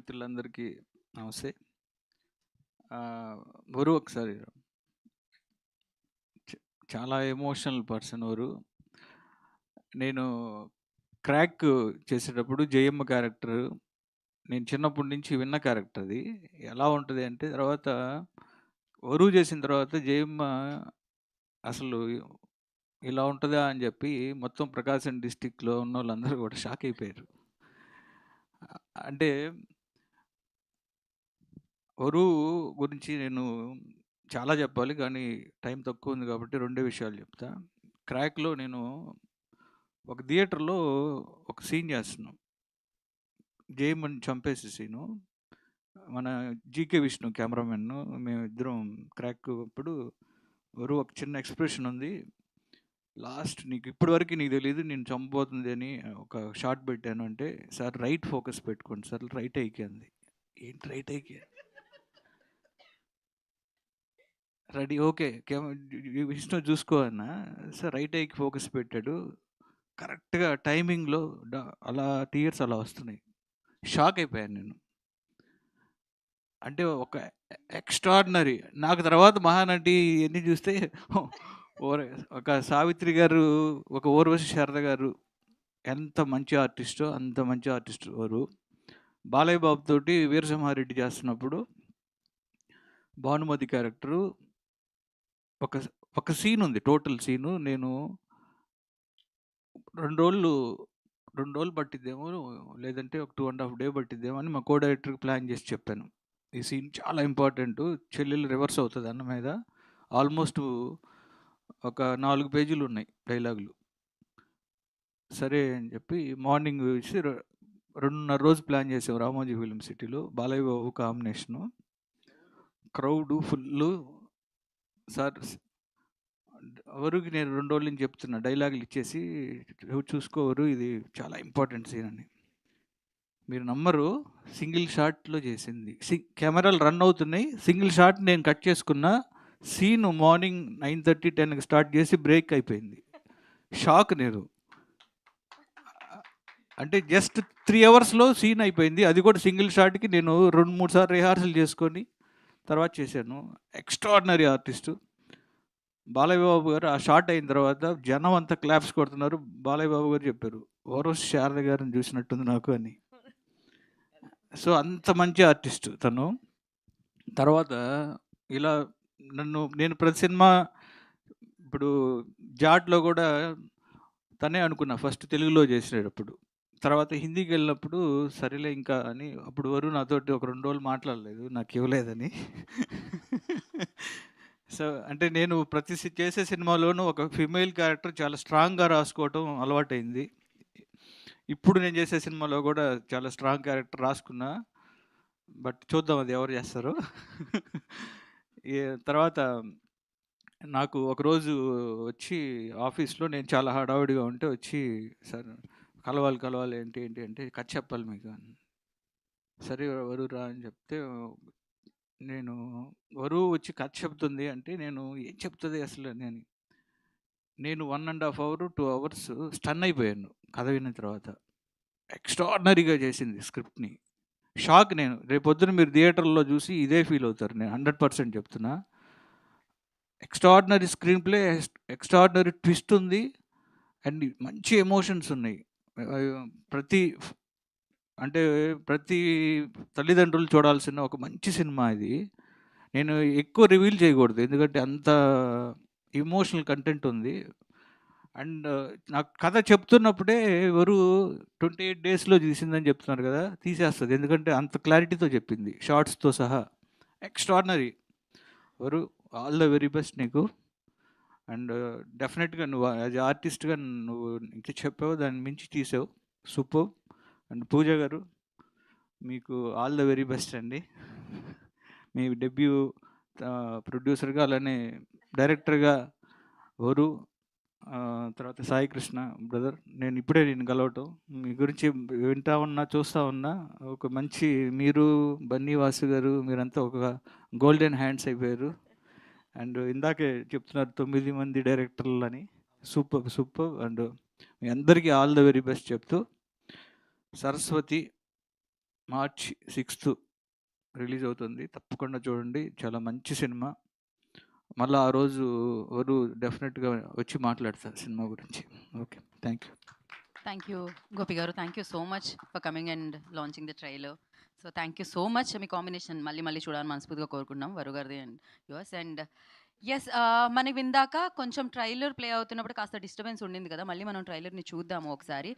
మిత్రులందరికీ నమస్తే. వరు ఒకసారి చాలా ఎమోషనల్ పర్సన్ వరు. నేను 'క్రాక్' చేసేటప్పుడు జయమ్మ క్యారెక్టర్ నేను చిన్నప్పటి నుంచి విన్న క్యారెక్టర్ అది. ఎలా ఉంటది అంటే తర్వాత వరు చేసిన తర్వాత జయమ్మ అసలు ఇలా ఉంటదా అని చెప్పి మొత్తం ప్రకాశం డిస్ట్రిక్ట్‌లో ఉన్నోళ్ళందరూ కూడా షాక్ అయిపోయారు. అంటే వరు గురించి నేను చాలా చెప్పాలి. కానీ టైం తక్కువ ఉంది కాబట్టి రెండే విషయాలు చెప్తా. 'క్రాక్‌లో' నేను ఒక థియేటర్‌లో ఒక సీన్ చేస్తున్నాం. జయమ్మని చంపేసే సీను. మన 'జీకే విష్ణు' కెమెరామెన్ను. మేమిద్దరం 'క్రాక్' అప్పుడు వరు ఒక చిన్న ఎక్స్‌ప్రెషన్ ఉంది. లాస్ట్ నీకు ఇప్పటి వరకు నీకు తెలీదు నేను చంపబోతుంది అని ఒక షాట్ పెట్టాను అంటే, "సార్ రైట్ ఫోకస్ పెట్టుకోండి సార్ రైట్ ఐకి" అంది. ఏంటి రైట్ ఐకి? Ready okay. విష్ణు చూసుకో అన్నా. సార్ రైట్ ఐకి ఫోకస్ పెట్టాడు. కరెక్ట్‌గా టైమింగ్‌లో అలా టీయర్స్ అలా వస్తున్నాయి. షాక్ అయిపోయాను నేను. అంటే ఒక ఎక్స్ట్రార్డినరీ. నాకు తర్వాత మహానటి ఇయన్నీ చూస్తే ఒక సావిత్రి గారు, ఒక ఊర్వశి శారద గారు ఎంత మంచి ఆర్టిస్టో అంత మంచి ఆర్టిస్ట్ వారు. బాలయ్య బాబు తోటి వీరసింహారెడ్డి చేస్తున్నప్పుడు భానుమతి క్యారెక్టరు ఒక ఒక సీన్ ఉంది. టోటల్ సీను నేను 2 రోజులు 2 రోజులు పట్టిద్దేమో, లేదంటే ఒక 2 ½ డే పట్టిద్దేమో అని మా కో డైరెక్టర్‌కి ప్లాన్ చేసి చెప్పాను. ఈ సీన్ చాలా ఇంపార్టెంటు. చెల్లెలు రివర్స్ అవుతది అన్న మీద. ఆల్మోస్ట్ ఒక 4 పేజీలు ఉన్నాయి డైలాగులు. సరే అని చెప్పి మార్నింగ్ వచ్చి 2:30 రోజు ప్లాన్ చేసాం రామోజీ ఫిల్మ్ సిటీలో. Balayya Babu combination. Crowd full. Sir వరుకి నేను 2 రోజుల నుంచి చెప్తున్నా డైలాగులు ఇచ్చేసి, చూసుకోవరు ఇది చాలా ఇంపార్టెంట్ సీన్ అని. మీరు నమ్మరు, సింగిల్ షాట్లో చేసింది. కెమెరాలు రన్ అవుతున్నాయి. సింగిల్ షాట్ నేను కట్ చేసుకున్న సీన్ మార్నింగ్ 9:30, 10కి స్టార్ట్ చేసి బ్రేక్ అయిపోయింది. షాక్ నేను. అంటే జస్ట్ 3 అవర్స్‌లో సీన్ అయిపోయింది. అది కూడా సింగిల్ షాట్‌కి నేను 2, 3 సార్లు రిహార్సల్ చేసుకొని తర్వాత చేశాను. Extraordinary artist. బాలయ్య బాబు గారు ఆ షాట్ అయిన తర్వాత జనం అంతా క్లాప్స్ కొడుతున్నారు. బాలయ్య బాబు గారు చెప్పారు, "ఊర్వశి శారద గారిని చూసినట్టుంది నాకు" అని. సో, అంత మంచి ఆర్టిస్ట్ తను. తర్వాత ఇలా నేను ప్రతి సినిమా ఇప్పుడు 'జాట్‌లో' కూడా తనే అనుకున్నా ఫస్ట్ తెలుగులో చేసేటప్పుడు. తర్వాత హిందీకెళ్ళినప్పుడు సరేలే ఇంకా అని అప్పుడు వరకు నాతోటి ఒక 2 రోజులు మాట్లాడలేదు. నాకివ్వలేదని. సో, అంటే నేను ప్రతి చేసే సినిమాలోనూ ఒక ఫీమేల్ క్యారెక్టర్ చాలా స్ట్రాంగ్‌గా రాసుకోవటం అలవాటయింది. ఇప్పుడు నేను చేసే సినిమాలో కూడా చాలా స్ట్రాంగ్ క్యారెక్టర్ రాసుకున్నా. బట్ చూద్దాం అది ఎవరు చేస్తారో. తర్వాత నాకు ఒకరోజు వచ్చి ఆఫీస్‌లో నేను చాలా హడావిడిగా ఉంటే వచ్చి, "సార్ కలవాలి ఏంటి ఏంటి" అంటే, "కథ చెప్పాలి మీకు" అని. సరే వరు రా అని చెప్తే, నేను వరు వచ్చి కథ చెప్తుంది అంటే నేను ఏం చెప్తది అసలు నేను 1 ½ అవర్, 2 అవర్స్ స్టన్ అయిపోయాను కథ విన్న తర్వాత. ఎక్స్ట్రార్డినరీగా చేసింది స్క్రిప్ట్‌ని. షాక్ నేను. రేపొద్దున మీరు థియేటర్‌లో చూసి ఇదే ఫీల్ అవుతారు. నేను 100% చెప్తున్నా. Extraordinary screen play, extraordinary twist ఉంది. అండ్ మంచి ఎమోషన్స్ ఉన్నాయి. ప్రతి అంటే ప్రతి తల్లిదండ్రులు చూడాల్సిన ఒక మంచి సినిమా ఇది. నేను ఎక్కువ రివీల్ చేయకూడదు. ఎందుకంటే అంత ఎమోషనల్ కంటెంట్ ఉంది. అండ్ నాకు కథ చెప్తున్నప్పుడే ఎవరు 28 డేస్‌లో తీసిందని చెప్తున్నారు కదా! తీసేస్తది. ఎందుకంటే అంత క్లారిటీతో చెప్పింది. షార్ట్స్‌తో సహా. ఎక్స్ట్రార్డినరీ. వరు ఆల్ ద వెరీ బెస్ట్ నీకు. అండ్ డెఫినెట్‌గా నువ్వు యాజ్ ఆర్టిస్ట్‌గా నువ్వు ఇంకా చెప్పావు దాన్ని మించి తీసావు. సూపర్బ్. అండ్ పూజ గారు మీకు ఆల్ ద వెరీ బెస్ట్ అండి. మీ డెబ్యూ ప్రొడ్యూసర్‌గా అలానే డైరెక్టర్‌గా వరు, తర్వాత సాయి కృష్ణ బ్రదర్ నేను ఇప్పుడే నిన్ను కలవటం. మీ గురించి వింటా ఉన్నా, చూస్తా ఉన్నా. ఒక మంచి మీరు, బన్నీ వాసు గారు మీరంతా ఒక గోల్డెన్ హ్యాండ్స్ అయిపోయారు. అండ్ ఇందాకే చెప్తున్నారు 9 మంది డైరెక్టర్లని. సూపర్బ్. అండ్ మీ అందరికీ ఆల్ ద వెరీ బెస్ట్ చెప్తూ, సరస్వతి మార్చ్ 6th రిలీజ్ అవుతుంది. తప్పకుండా చూడండి. చాలా మంచి సినిమా. మళ్ళా ఆ రోజు వరు డెఫినెట్‌గా వచ్చి మాట్లాడతారు సినిమా గురించి. Okay. Thank you. Thank you Gopi garu. Thank you so much for coming and launching the trailer. So thank you so much. మీ కాంబినేషన్ మళ్ళీ మళ్ళీ చూడాలని మనస్ఫూర్తిగా కోరుకుంటున్నాం, వరు గారిది అండ్ యువర్స్. అండ్ యెస్, మనకి విందాక కొంచెం ట్రైలర్ ప్లే అవుతున్నప్పుడు కాస్త డిస్టర్బెన్స్ ఉండింది కదా, మళ్ళీ మనం ట్రైలర్ని చూద్దాము ఒకసారి.